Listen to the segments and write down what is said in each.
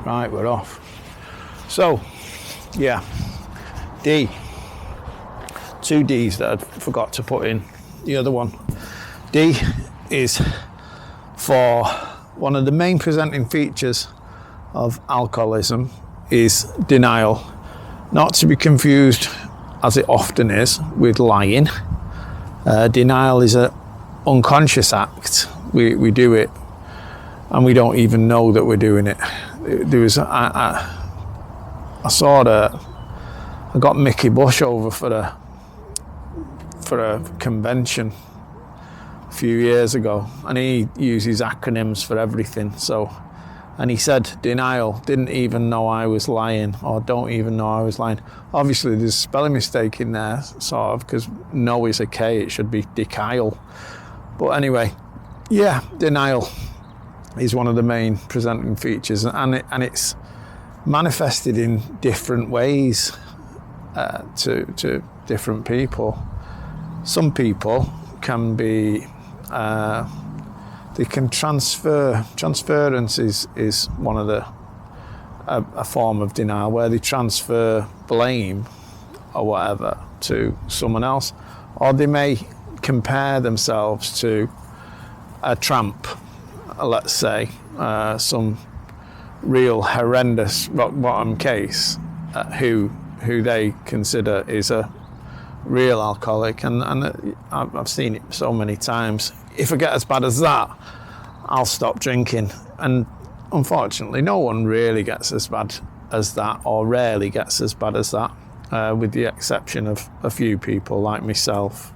Right, we're off. So, yeah, D. 2 Ds that I forgot to put in. The other one. D is for one of the main presenting features of alcoholism is denial. Not to be confused, as it often is, with lying. Denial is an unconscious act. We do it and we don't even know that we're doing it. There was I got Mickey Bush over for a convention a few years ago, and he uses acronyms for everything. And he said denial, didn't even know I was lying, or don't even know I was lying. Obviously there's a spelling mistake in there, sort of, because no is a K, it should be dekial. But anyway, yeah, denial is one of the main presenting features, and it's manifested in different ways to different people. Some people can be they can transference is one of a form of denial, where they transfer blame or whatever to someone else, or they may compare themselves to a tramp, let's say, some real horrendous rock bottom case who they consider is a real alcoholic, and I've seen it so many times. If I get as bad as that, I'll stop drinking. And unfortunately, no one really gets as bad as that, or rarely gets as bad as that, with the exception of a few people like myself.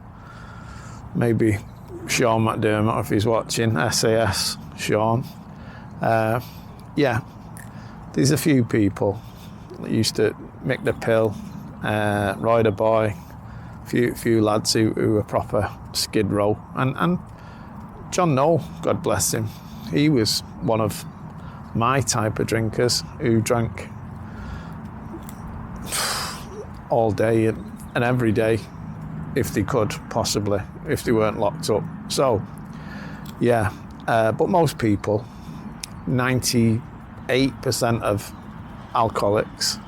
Maybe Sean McDermott, if he's watching, SAS Sean. Yeah, there's a few people that used to make the pill, Roy the Boy, few lads who were proper skid row, and John Noel, God bless him, he was one of my type of drinkers who drank all day and every day, if they could, possibly, if they weren't locked up. So yeah, but most people, 98% of alcoholics,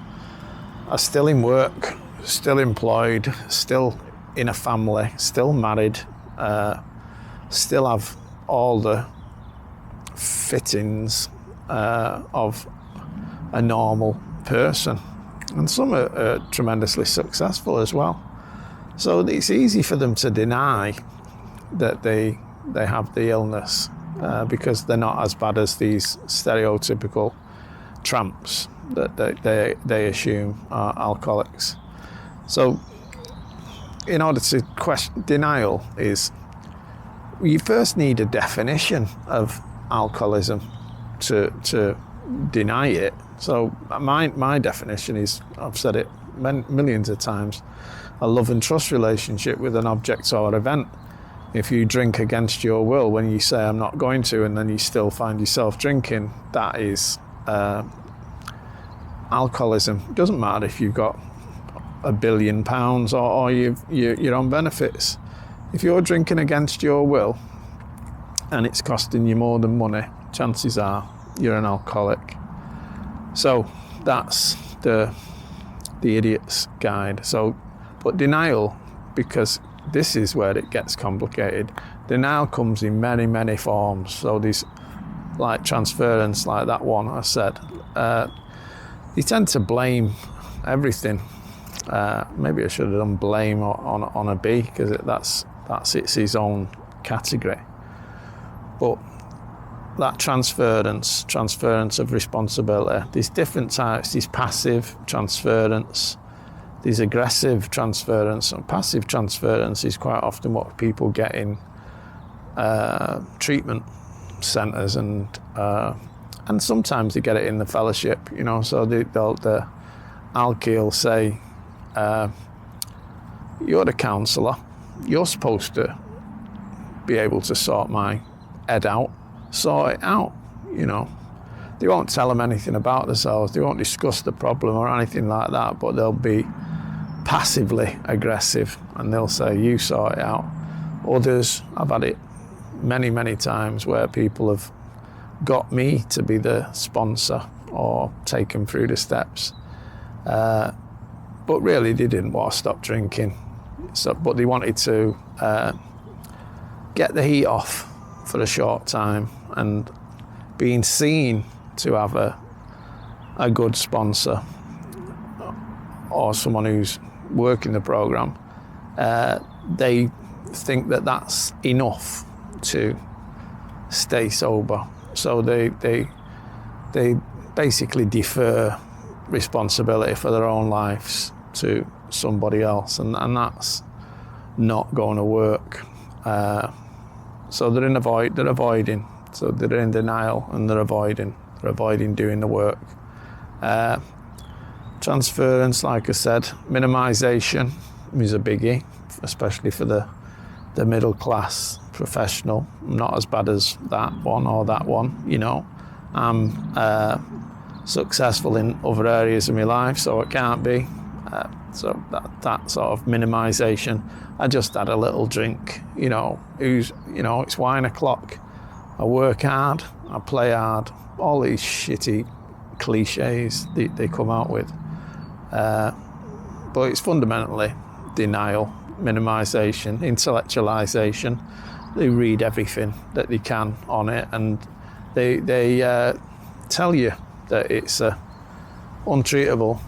are still in work, still employed, still in a family, still married, still have all the fittings of a normal person, and some are tremendously successful as well. So it's easy for them to deny that they have the illness, because they're not as bad as these stereotypical tramps that they assume are alcoholics. So in order to question denial, is you first need a definition of alcoholism to deny it. So my definition is, I've said it millions of times, a love and trust relationship with an object or event. If you drink against your will, when you say I'm not going to, and then you still find yourself drinking, that is alcoholism. It doesn't matter if you've got £1 billion or you're on benefits. If you're drinking against your will and it's costing you more than money, chances are you're an alcoholic. So that's the idiot's guide. So, but denial, because this is where it gets complicated. Denial comes in many, many forms. So these, like transference, like that one I said, you tend to blame everything. Maybe I should have done blame on a B, because it's its own category. But that transference of responsibility, there's different types. There's passive transference, there's aggressive transference, and passive transference is quite often what people get in treatment centres, and sometimes they get it in the fellowship, you know. So the alky will say, you're the counsellor, you're supposed to be able to sort my head out, sort it out, you know. They won't tell them anything about themselves, they won't discuss the problem or anything like that, but they'll be passively aggressive and they'll say, you sort it out. Others, I've had it many, many times where people have got me to be the sponsor or take them through the steps. But really, they didn't want to stop drinking. But they wanted to get the heat off for a short time, and being seen to have a good sponsor or someone who's working the program, they think that that's enough to stay sober. So they basically defer responsibility for their own lives to somebody else, and that's not going to work. So they're avoiding. So they're in denial and they're avoiding doing the work. Transference, like I said, minimization is a biggie, especially for the middle class professional. I'm not as bad as that one or that one, you know. I'm successful in other areas of my life, so it can't be. So that sort of minimization. I just had a little drink, you know. It's wine o'clock. I work hard, I play hard. All these shitty cliches they come out with. But it's fundamentally denial, minimization, intellectualization. They read everything that they can on it, and they tell you that it's a untreatable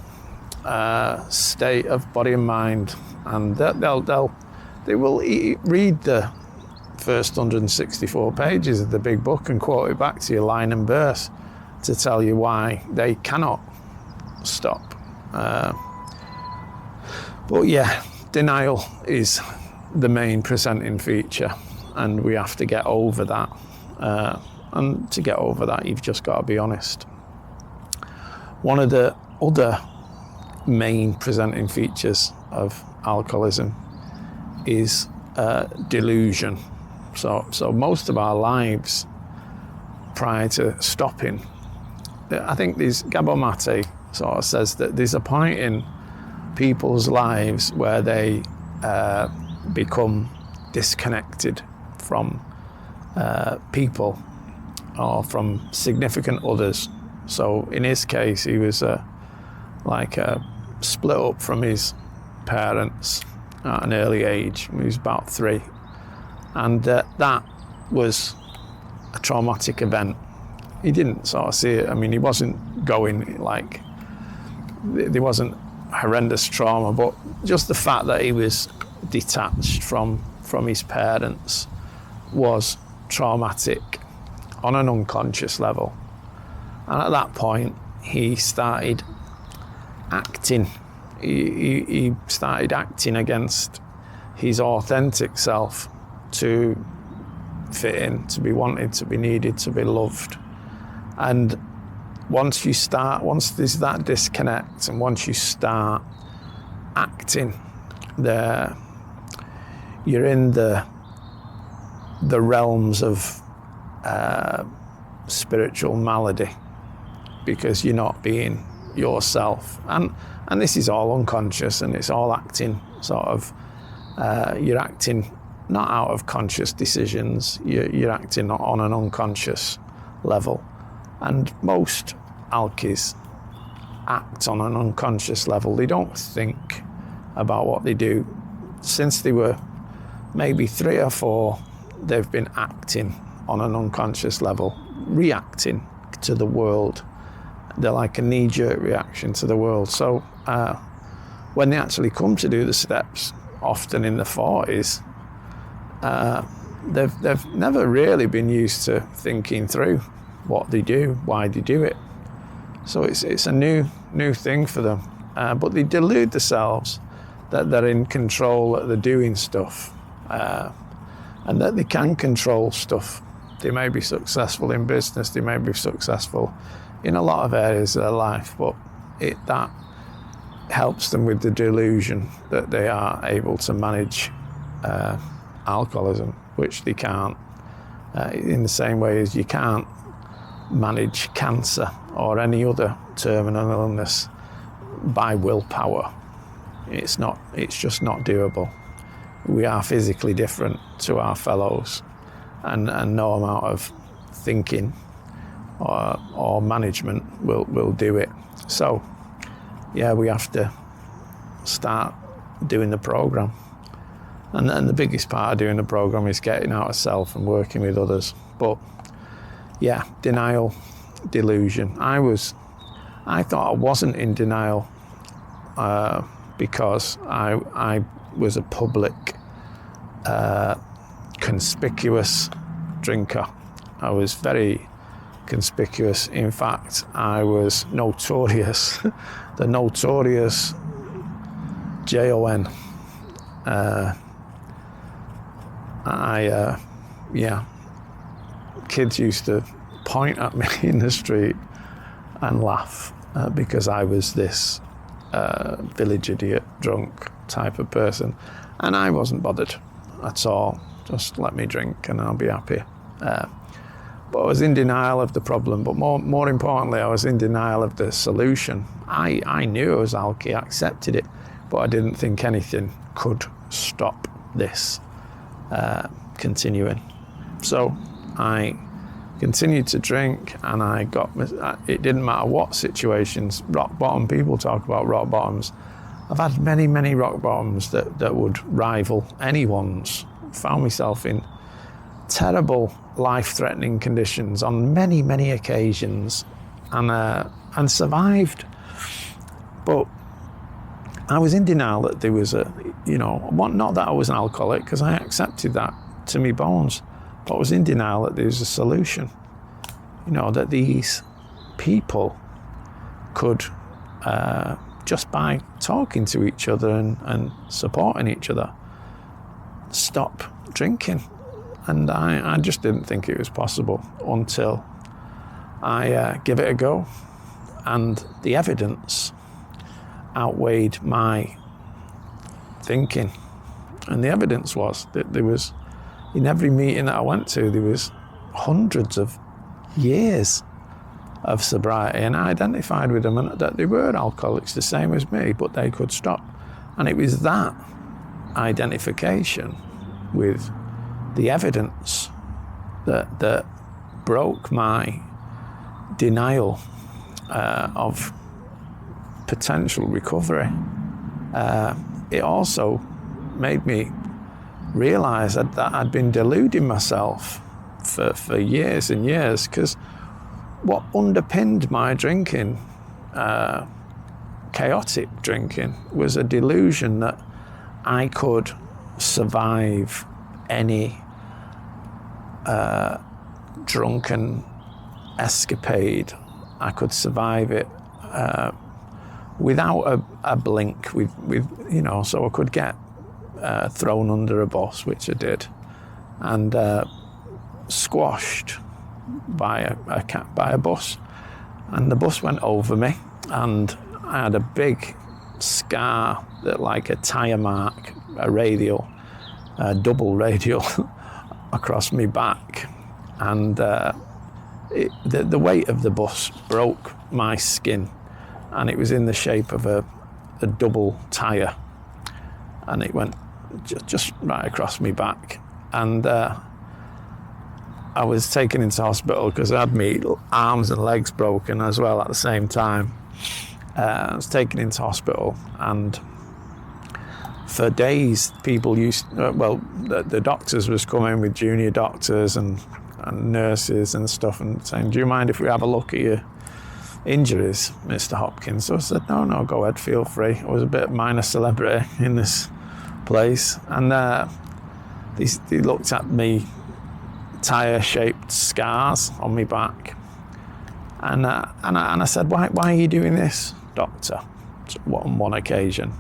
state of body and mind, and they will read the first 164 pages of the big book and quote it back to you line and verse to tell you why they cannot stop. But yeah, denial is the main presenting feature, and we have to get over that. And to get over that, you've just got to be honest. One of the other main presenting features of alcoholism is delusion. So most of our lives prior to stopping, I think Gabor Mate sort of says that there's a point in people's lives where they become disconnected from people or from significant others. So in his case, he was split up from his parents at an early age. He was about 3. And that was a traumatic event. He didn't sort of see it. I mean, he wasn't going there wasn't horrendous trauma, but just the fact that he was detached from his parents was traumatic on an unconscious level. And at that point, he started acting. He started acting against his authentic self to fit in, to be wanted, to be needed, to be loved. And once there's that disconnect, and once you start acting there, you're in the realms of spiritual malady, because you're not being yourself. And this is all unconscious, and it's all acting sort of, you're acting not out of conscious decisions, you're acting on an unconscious level. And most alkies act on an unconscious level. They don't think about what they do. Since they were maybe 3 or 4, they've been acting on an unconscious level, reacting to the world. They're like a knee-jerk reaction to the world. So when they actually come to do the steps, often in the 40s, they've never really been used to thinking through what they do, why they do it. So it's a new thing for them. But they delude themselves that they're in control, that they're doing stuff, and that they can control stuff. They may be successful in business, they may be successful in a lot of areas of their life, but that helps them with the delusion that they are able to manage alcoholism, which they can't, in the same way as you can't manage cancer or any other terminal illness by willpower. It's just not doable. We are physically different to our fellows, and no amount of thinking or management will do it. So yeah, we have to start doing the program. And the biggest part of doing the program is getting out of self and working with others. But yeah, denial, delusion. I thought I wasn't in denial because I was a public, conspicuous drinker. I was very conspicuous. In fact, I was notorious, the notorious JON. Kids used to point at me in the street and laugh because I was this village idiot, drunk type of person, and I wasn't bothered at all. Just let me drink and I'll be happy. But I was in denial of the problem, but more importantly, I was in denial of the solution. I knew I was alky, I accepted it, but I didn't think anything could stop this continuing. So I continued to drink, and it didn't matter what situations, rock bottom, people talk about rock bottoms. I've had many rock bottoms that would rival anyone's. Found myself in terrible, life-threatening conditions on many occasions, and survived. But I was in denial that there was not that I was an alcoholic, because I accepted that to me bones, but I was in denial that there was a solution. That these people could, just by talking to each other and supporting each other, stop drinking. And I just didn't think it was possible until I give it a go. And the evidence outweighed my thinking. And the evidence was that there was, in every meeting that I went to, there was hundreds of years of sobriety. And I identified with them and that they were alcoholics the same as me, but they could stop. And it was that identification with the evidence that broke my denial of potential recovery. It also made me realize that I'd been deluding myself for years and years, because what underpinned my drinking, chaotic drinking, was a delusion that I could survive any drunken escapade. I could survive it without a blink, so I could get thrown under a bus, which I did, and squashed by a bus, and the bus went over me, and I had a big scar that, like a tire mark, a double radial across my back, and the weight of the bus broke my skin, and it was in the shape of a double tire, and it went just right across my back. And I was taken into hospital because I had my arms and legs broken as well at the same time. I was taken into hospital, and for days people the doctors was coming with junior doctors and nurses and stuff, and saying, "Do you mind if we have a look at your injuries, Mr. Hopkins?" So I said, no, go ahead, feel free. I was a bit of minor celebrity in this place, and they looked at me tire-shaped scars on my back, and I said, why are you doing this, doctor? On one occasion,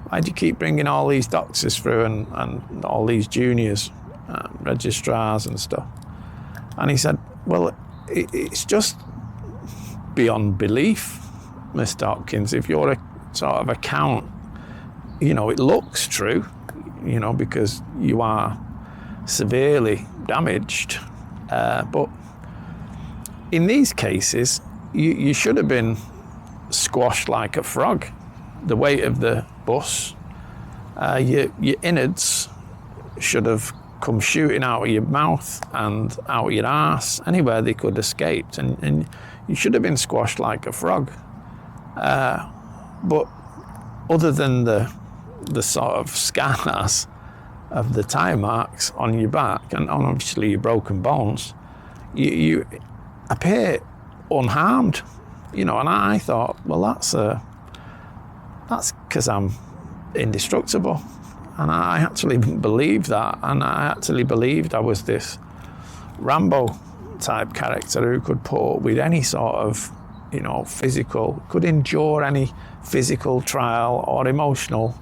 why do you keep bringing all these doctors through and all these juniors, registrars and stuff? And he said, well, it's just beyond belief, Mr. Hopkins. If your sort of account, it looks true, because you are severely damaged, but in these cases, you should have been squashed like a frog. The weight of the bus, your innards should have come shooting out of your mouth and out of your arse, anywhere they could escape, and you should have been squashed like a frog. But other than the sort of scars of the tire marks on your back and obviously your broken bones, you appear unharmed, and I thought, well, that's because I'm indestructible. And I actually believed that, and I actually believed I was this Rambo type character who could put up with any sort of, physical, could endure any physical trial or emotional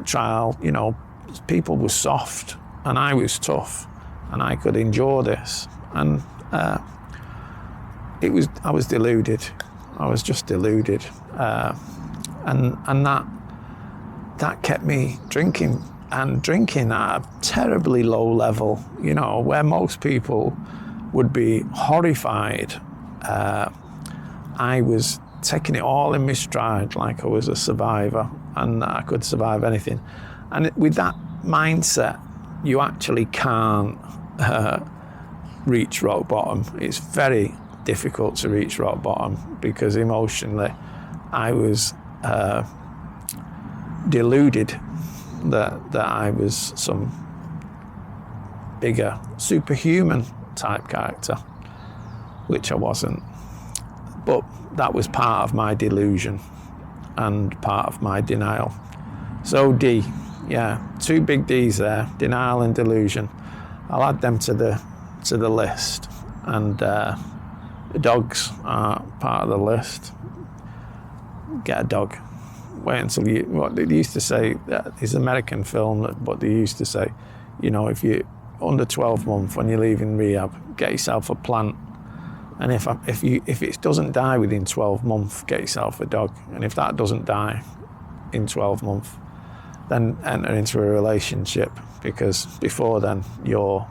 trial. People were soft and I was tough, and I could endure this. And I was deluded. I was just deluded, and that kept me drinking at a terribly low level, where most people would be horrified. I was taking it all in my stride like I was a survivor and I could survive anything. And with that mindset, you actually can't reach rock bottom. It's very difficult to reach rock bottom because emotionally I was deluded that I was some bigger superhuman type character, which I wasn't. But that was part of my delusion and part of my denial. So D, yeah, 2 big D's there, denial and delusion. I'll add them to the list, and the dogs are part of the list. Get a dog. Wait until what they used to say, it's an American film, but they used to say, if you're under 12 months when you're leaving rehab, get yourself a plant. And if it doesn't die within 12 months, get yourself a dog. And if that doesn't die in 12 months, then enter into a relationship, because before then you're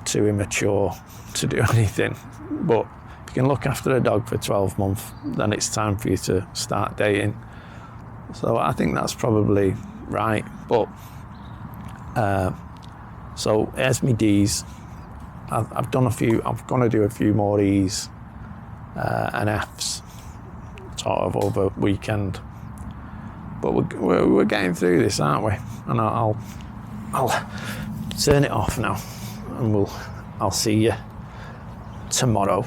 too immature to do anything. But if you can look after a dog for 12 months, then it's time for you to start dating. So I think that's probably right. But so here's my D's. I've done a few. I'm going to do a few more E's and F's sort of over weekend. But we're getting through this, aren't we? And I'll turn it off now, and I'll see you tomorrow.